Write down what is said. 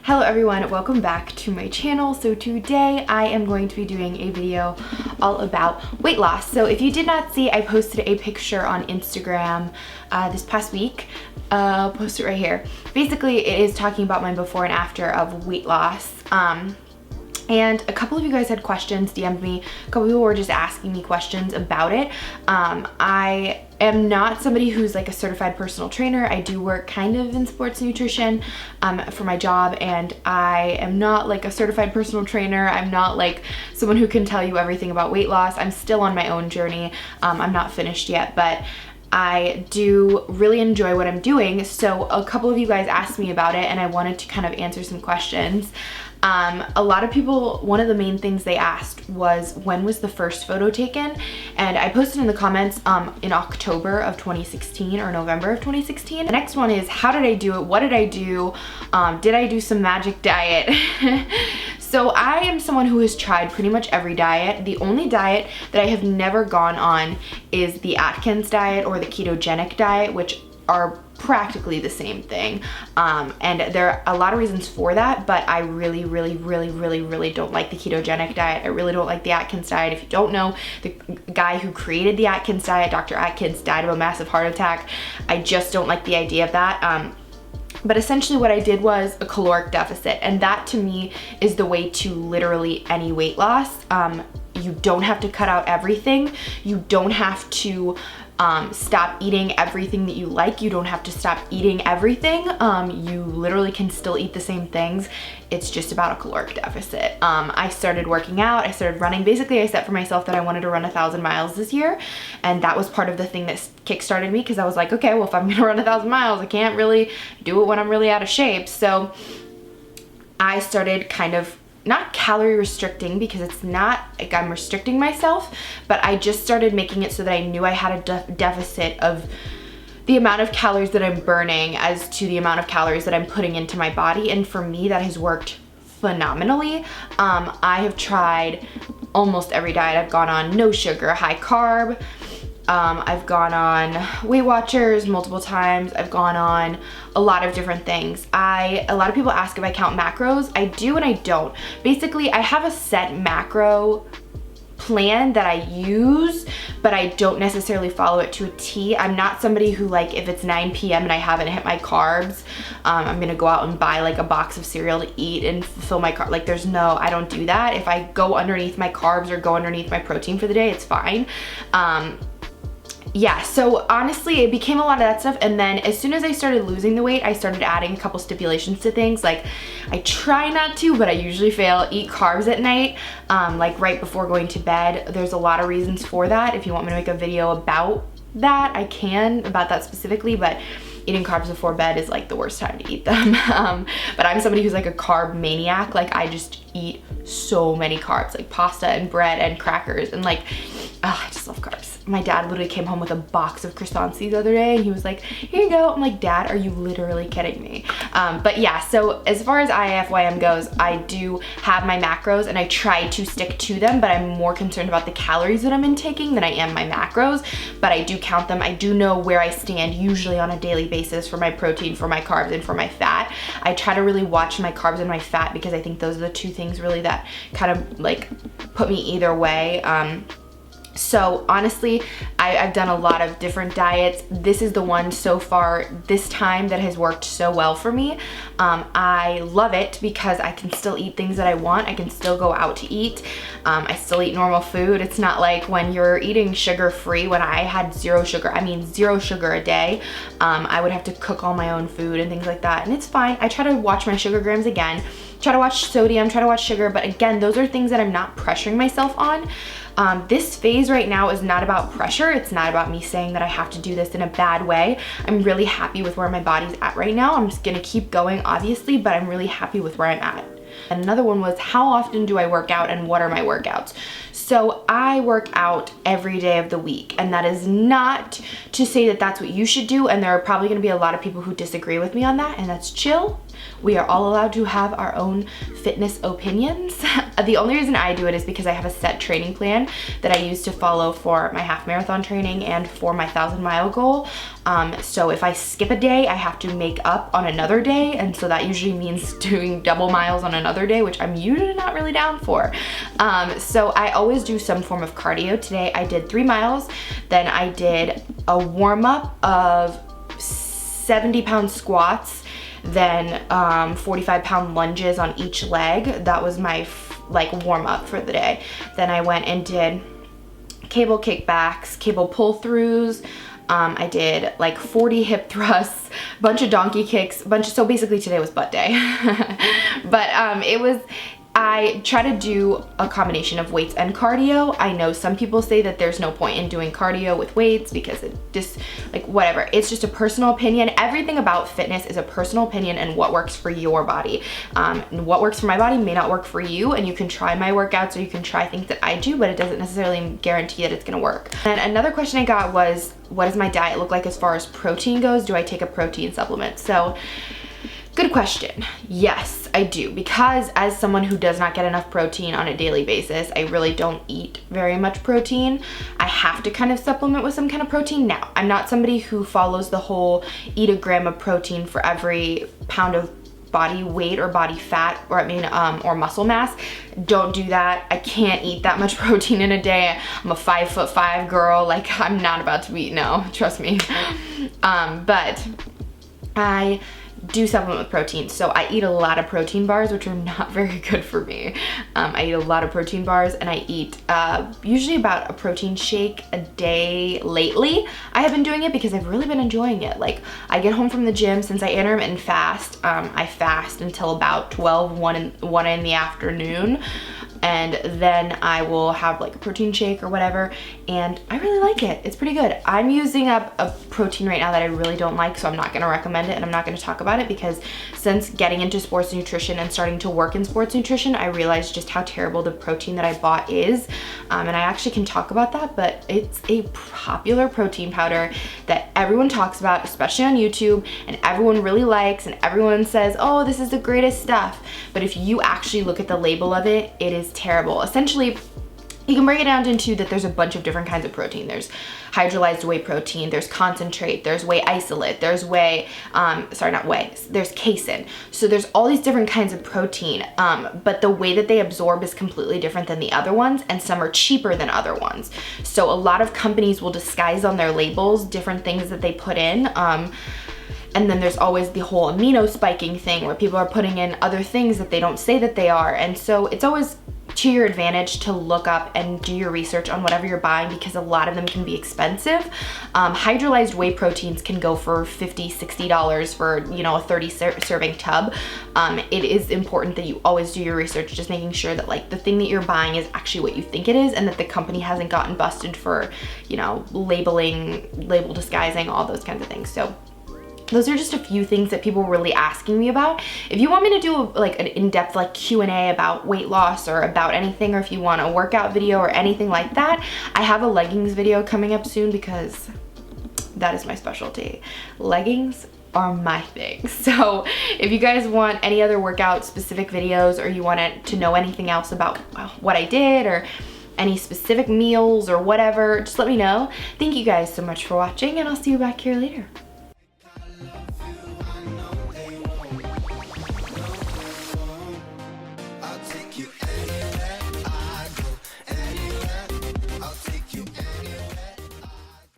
Hello everyone, welcome back to my channel. So today I am going to be doing a video all about weight loss. So if you did not see, I posted a picture on Instagram this past week. I'll post it right here. Basically, it is talking about my before and after of weight loss. And a couple of you guys had questions, DM'd me. A couple of people were just asking me questions about it. I am not somebody who's like a certified personal trainer. I do work kind of in sports nutrition for my job, and I am not like a certified personal trainer. I'm not like someone who can tell you everything about weight loss. I'm still on my own journey. I'm not finished yet, but I do really enjoy what I'm doing. So a couple of you guys asked me about it, and I wanted to kind of answer some questions. A lot of people, one of the main things they asked was, when was the first photo taken? And I posted in the comments in October of 2016 or November of 2016. The next one is, how did I do it? What did I do? Did I do some magic diet? So I am someone who has tried pretty much every diet. The only diet that I have never gone on is the Atkins diet or the ketogenic diet, which are practically the same thing. And there are a lot of reasons for that, but I really don't like the ketogenic diet. I really don't like the Atkins diet. If you don't know, the guy who created the Atkins diet, Dr. Atkins, died of a massive heart attack. I just don't like the idea of that. But essentially what I did was a caloric deficit, and that to me is the way to literally any weight loss. You don't have to cut out everything. You don't have to stop eating everything that you like. You don't have to stop eating everything. You literally can still eat the same things. It's just about a caloric deficit. I started working out, I started running. Basically, I set for myself that I wanted to run 1,000 miles this year. And that was part of the thing that kickstarted me, because I was like, okay, well, if I'm gonna run 1,000 miles, I can't really do it when I'm really out of shape. So I started kind of not calorie restricting, because it's not like I'm restricting myself, but I just started making it so that I knew I had a deficit of the amount of calories that I'm burning as to the amount of calories that I'm putting into my body. And for me, that has worked phenomenally. I have tried almost every diet. I've gone on no sugar, high carb. I've gone on Weight Watchers multiple times. I've gone on a lot of different things. A lot of people ask if I count macros. I do and I don't. Basically, I have a set macro plan that I use, but I don't necessarily follow it to a T. I'm not somebody who, like, if it's 9 p.m. and I haven't hit my carbs, I'm gonna go out and buy like a box of cereal to eat and fill my carb. Like, I don't do that. If I go underneath my carbs or go underneath my protein for the day, it's fine. Yeah, so honestly, it became a lot of that stuff. And then as soon as I started losing the weight, I started adding a couple stipulations to things. Like, I try not to, but I usually fail, eat carbs at night, like right before going to bed. There's a lot of reasons for that. If you want me to make a video about that, I can, about that specifically, but eating carbs before bed is like the worst time to eat them. But I'm somebody who's like a carb maniac. Like, I just eat so many carbs, like pasta and bread and crackers, and like, oh, I just love carbs. My dad literally came home with a box of croissants the other day, and he was like, here you go. I'm like, Dad, are you literally kidding me? But yeah, so as far as IFYM goes, I do have my macros and I try to stick to them, but I'm more concerned about the calories that I'm intaking than I am my macros. But I do count them. I do know where I stand usually on a daily basis for my protein, for my carbs, and for my fat. I try to really watch my carbs and my fat, because I think those are the two things really that kind of like put me either way. So honestly, I've done a lot of different diets. This is the one so far this time that has worked so well for me. I love it because I can still eat things that I want. I can still go out to eat. I still eat normal food. It's not like when you're eating sugar-free. When I had zero sugar a day, I would have to cook all my own food and things like that. And it's fine. I try to watch my sugar grams again, try to watch sodium, try to watch sugar. But again, those are things that I'm not pressuring myself on. This phase right now is not about pressure. It's not about me saying that I have to do this in a bad way. I'm really happy with where my body's at right now. I'm just gonna keep going, obviously, but I'm really happy with where I'm at. And another one was, how often do I work out and what are my workouts? So I work out every day of the week, and that is not to say that that's what you should do. And there are probably gonna be a lot of people who disagree with me on that, and that's chill. we are all allowed to have our own fitness opinions. The only reason I do it is because I have a set training plan that I use to follow for my half marathon training and for my 1,000-mile goal. So if I skip a day, I have to make up on another day, and so that usually means doing double miles on another day, which I'm usually not really down for. So I always do some form of cardio. Today I did 3 miles, then I did a warm-up of 70-pound squats, then 45-pound lunges on each leg. That was my like warm-up for the day. Then I went and did cable kickbacks, cable pull-throughs. I did like 40 hip thrusts, bunch of donkey kicks, so basically today was butt day. But I try to do a combination of weights and cardio. I know some people say that there's no point in doing cardio with weights because it just, like, whatever. It's just a personal opinion. Everything about fitness is a personal opinion and what works for your body. And what works for my body may not work for you, and you can try my workouts or you can try things that I do, but it doesn't necessarily guarantee that it's gonna work. And another question I got was, what does my diet look like as far as protein goes? Do I take a protein supplement? So, good question. Yes, I do, because as someone who does not get enough protein on a daily basis, I really don't eat very much protein. I have to kind of supplement with some kind of protein. Now, I'm not somebody who follows the whole eat a gram of protein for every pound of body weight or body fat, or or muscle mass. Don't do that. I can't eat that much protein in a day. I'm a 5'5" girl. Like, I'm not about to eat, no, trust me. But I do supplement with protein. So I eat a lot of protein bars, which are not very good for me. I eat a lot of protein bars, and I eat usually about a protein shake a day lately. I have been doing it because I've really been enjoying it. Like, I get home from the gym, since I intermittent fast, I fast until about 12, 1 in the afternoon. And then I will have like a protein shake or whatever, and I really like it. It's pretty good. I'm using up a protein right now that I really don't like, so I'm not gonna recommend it, and I'm not gonna talk about it, because since getting into sports nutrition and starting to work in sports nutrition, I realized just how terrible the protein that I bought is. And I actually can talk about that, but it's a popular protein powder that everyone talks about, especially on YouTube, and everyone really likes, and everyone says, oh, this is the greatest stuff. But if you actually look at the label of it, it is terrible. Essentially, you can break it down into that there's a bunch of different kinds of protein. There's hydrolyzed whey protein, there's concentrate, there's whey isolate, there's there's casein. So there's all these different kinds of protein, but the way that they absorb is completely different than the other ones, and some are cheaper than other ones. So a lot of companies will disguise on their labels different things that they put in. And then there's always the whole amino spiking thing where people are putting in other things that they don't say that they are. And so it's always to your advantage to look up and do your research on whatever you're buying, because a lot of them can be expensive. Hydrolyzed whey proteins can go for $50, $60 for, you know, a 30 serving tub. It is important that you always do your research, just making sure that like the thing that you're buying is actually what you think it is, and that the company hasn't gotten busted for, you know, label disguising, all those kinds of things. So those are just a few things that people were really asking me about. If you want me to do like an in-depth like Q&A about weight loss or about anything, or if you want a workout video or anything like that, I have a leggings video coming up soon, because that is my specialty. Leggings are my thing. So if you guys want any other workout specific videos, or you want to know anything else about what I did, or any specific meals or whatever, just let me know. Thank you guys so much for watching, and I'll see you back here later.